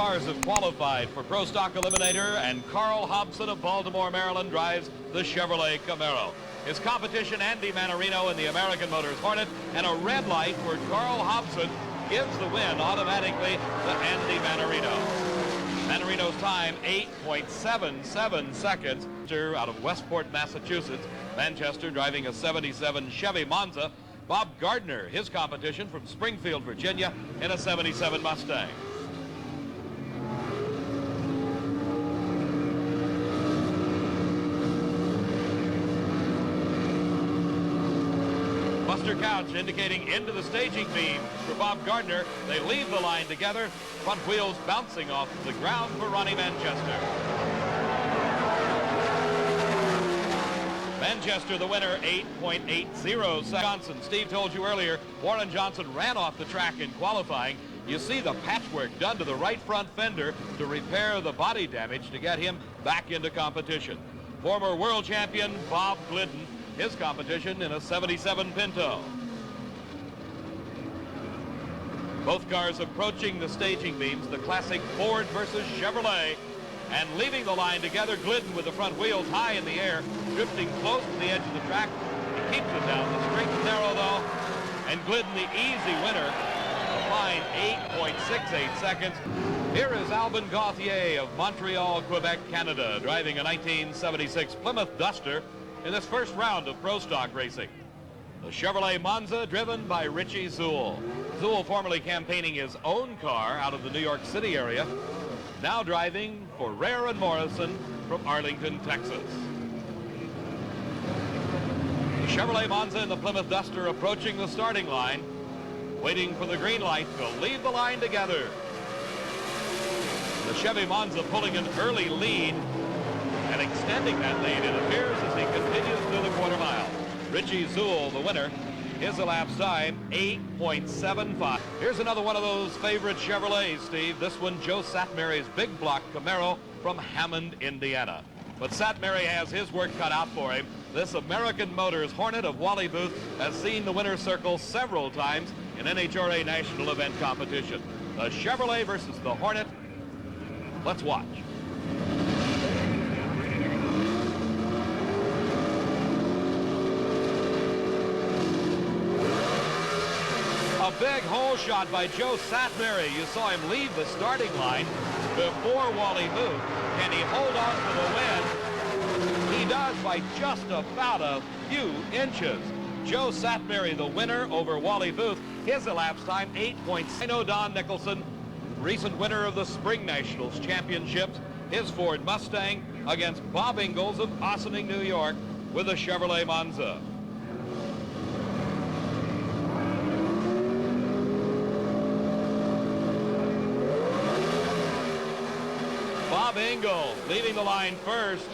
cars have qualified for Pro Stock Eliminator, and Carl Hobson of Baltimore, Maryland drives the Chevrolet Camaro. His competition, Andy Manarino in the American Motors Hornet, and a red light for Carl Hobson gives the win automatically to Andy Manarino. Manarino's time, 8.77 seconds. Out of Westport, Massachusetts. Manchester driving a 77 Chevy Monza. Bob Gardner, his competition from Springfield, Virginia, in a 77 Mustang. Buster Couch indicating into the staging beam for Bob Gardner. They leave the line together. Front wheels bouncing off the ground for Ronnie Manchester. Manchester, the winner, 8.80 Johnson. Steve told you earlier, Warren Johnson ran off the track in qualifying. You see the patchwork done to the right front fender to repair the body damage to get him back into competition. Former world champion Bob Glidden, his competition in a 77 Pinto. Both cars approaching the staging beams, the classic Ford versus Chevrolet. And leaving the line together, Glidden with the front wheels high in the air, drifting close to the edge of the track. He keeps it down the straight and narrow, though. And Glidden, the easy winner, a fine 8.68 seconds. Here is Albin Gauthier of Montreal, Quebec, Canada, driving a 1976 Plymouth Duster in this first round of Pro Stock racing. The Chevrolet Monza, driven by Richie Zuhl. Zuhl formerly campaigning his own car out of the New York City area, now driving for Rare and Morrison from Arlington, Texas. The Chevrolet Monza and the Plymouth Duster approaching the starting line, waiting for the green light to leave the line together. The Chevy Monza pulling an early lead and extending that lead, it appears, as he continues through the quarter mile. Richie Zuhl, the winner. His elapsed time, 8.75. Here's another one of those favorite Chevrolets, Steve. This one, Joe Satmary's big block Camaro from Hammond, Indiana. But Satmary has his work cut out for him. This American Motors Hornet of Wally Booth has seen the winner's circle several times in NHRA national event competition. The Chevrolet versus the Hornet. Let's watch. A big hole shot by Joe Satmary. You saw him leave the starting line before Wally Booth. Can he hold on to the win? He does by just about a few inches. Joe Satmary, the winner over Wally Booth. His elapsed time, 8.6. I know Don Nicholson, recent winner of the Spring Nationals Championships. His Ford Mustang against Bob Ingalls of Ossining, New York with a Chevrolet Monza. Bob Ingalls leaving the line first,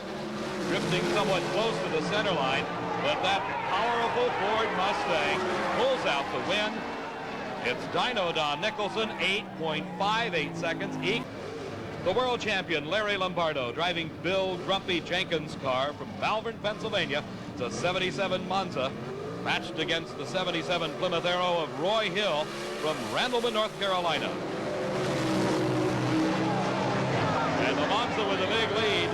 drifting somewhat close to the center line, but that powerful Ford Mustang pulls out the win. It's Dino Don Nicholson, 8.58 seconds. The world champion Larry Lombardo driving Bill Grumpy Jenkins' car from Malvern, Pennsylvania. It's a 77 Monza, matched against the 77 Plymouth Arrow of Roy Hill from Randleman, North Carolina. And the Monza with a big lead.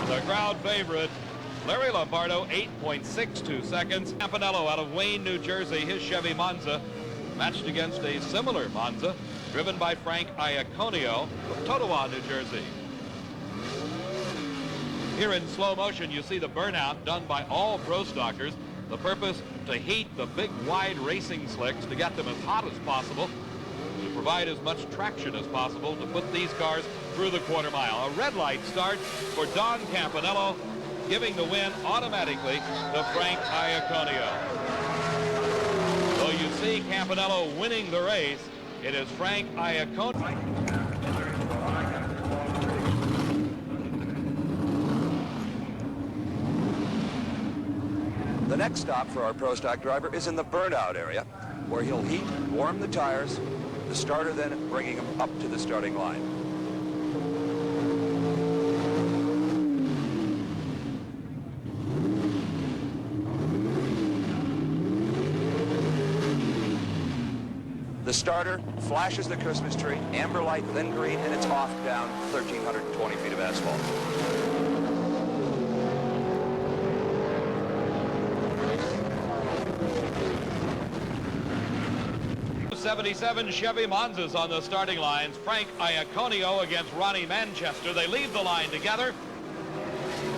The crowd favorite, Larry Lombardo, 8.62 seconds. Campanello out of Wayne, New Jersey, his Chevy Monza, matched against a similar Monza, driven by Frank Iaconio of Totowa, New Jersey. Here in slow motion, you see the burnout done by all Pro Stockers. The purpose, to heat the big, wide racing slicks to get them as hot as possible, to provide as much traction as possible to put these cars through the quarter mile. A red light start for Don Campanello, giving the win automatically to Frank Iaconio. So you see Campanello winning the race. It is Frank Iaconio. The next stop for our Pro Stock driver is in the burnout area, where he'll heat, warm the tires, the starter then bringing him up to the starting line. The starter flashes the Christmas tree, amber light, then green, and it's off down 1,320 feet of asphalt. 77 Chevy Monzas on the starting lines. Frank Iaconio against Ronnie Manchester. They leave the line together.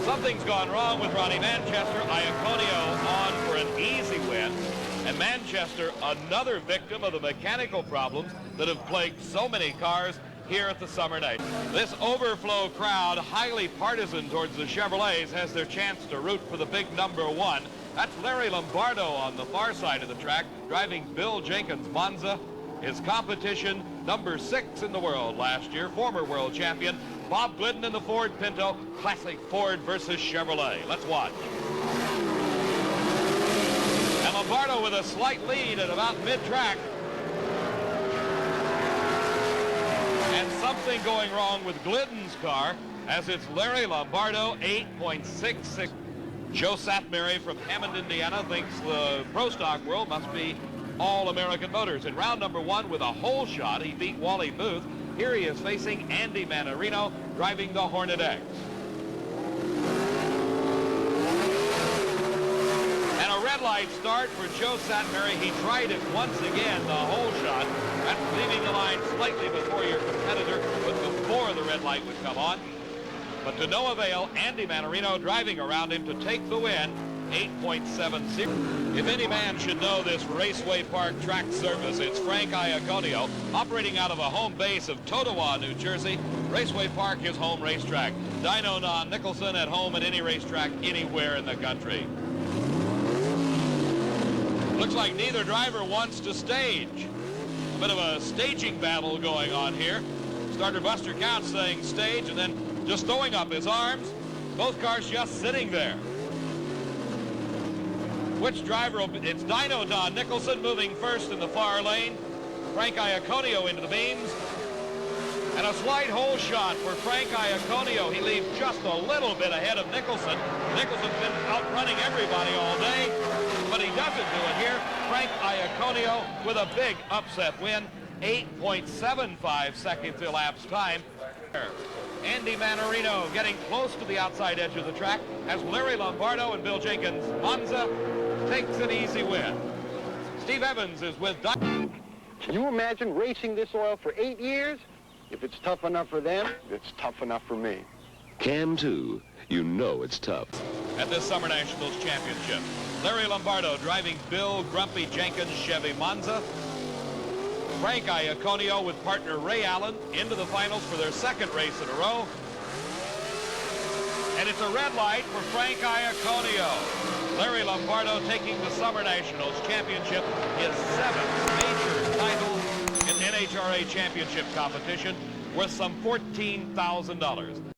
Something's gone wrong with Ronnie Manchester. Iaconio on for an easy win. And Manchester, another victim of the mechanical problems that have plagued so many cars here at the Summer Night. This overflow crowd, highly partisan towards the Chevrolets, has their chance to root for the big #1. That's Larry Lombardo on the far side of the track, driving Bill Jenkins' Monza. His competition, #6 in the world last year, former world champion, Bob Glidden in the Ford Pinto, classic Ford versus Chevrolet. Let's watch. And Lombardo with a slight lead at about mid-track. And something going wrong with Glidden's car, as it's Larry Lombardo, 8.66. Joe Satmary from Hammond, Indiana, thinks the Pro Stock world must be all American Motors. In round #1 with a hole shot, he beat Wally Booth. Here he is facing Andy Manarino, driving the Hornet X. And a red light start for Joe Satmary. He tried it once again, the hole shot. That's leaving the line slightly before your competitor, but before the red light would come on. But to no avail, Andy Manarino driving around him to take the win, 8.70. If any man should know this Raceway Park track surface, it's Frank Iaconio, operating out of a home base of Totowa, New Jersey. Raceway Park, his home racetrack. Dino Don Nicholson at home at any racetrack anywhere in the country. Looks like neither driver wants to stage. A bit of a staging battle going on here. Starter Buster Counts saying stage, and then just throwing up his arms. Both cars just sitting there. Which driver will be? It's Dino Don Nicholson moving first in the far lane. Frank Iaconio into the beams. And a slight hole shot for Frank Iaconio. He leaves just a little bit ahead of Nicholson. Nicholson's been outrunning everybody all day, but he doesn't do it here. Frank Iaconio with a big upset win. 8.75 seconds elapsed time. Andy Manarino getting close to the outside edge of the track as Larry Lombardo and Bill Jenkins' Monza takes an easy win. Steve Evans is with Can you imagine racing this oil for 8 years? If it's tough enough for them, it's tough enough for me. Cam 2, you know it's tough. At this Summer Nationals Championship, Larry Lombardo driving Bill Grumpy Jenkins' Chevy Monza. Frank Iaconio with partner Ray Allen into the finals for their second race in a row. And it's a red light for Frank Iaconio. Larry Lombardo taking the Summer Nationals Championship, his 7th major title in NHRA Championship competition, worth some $14,000.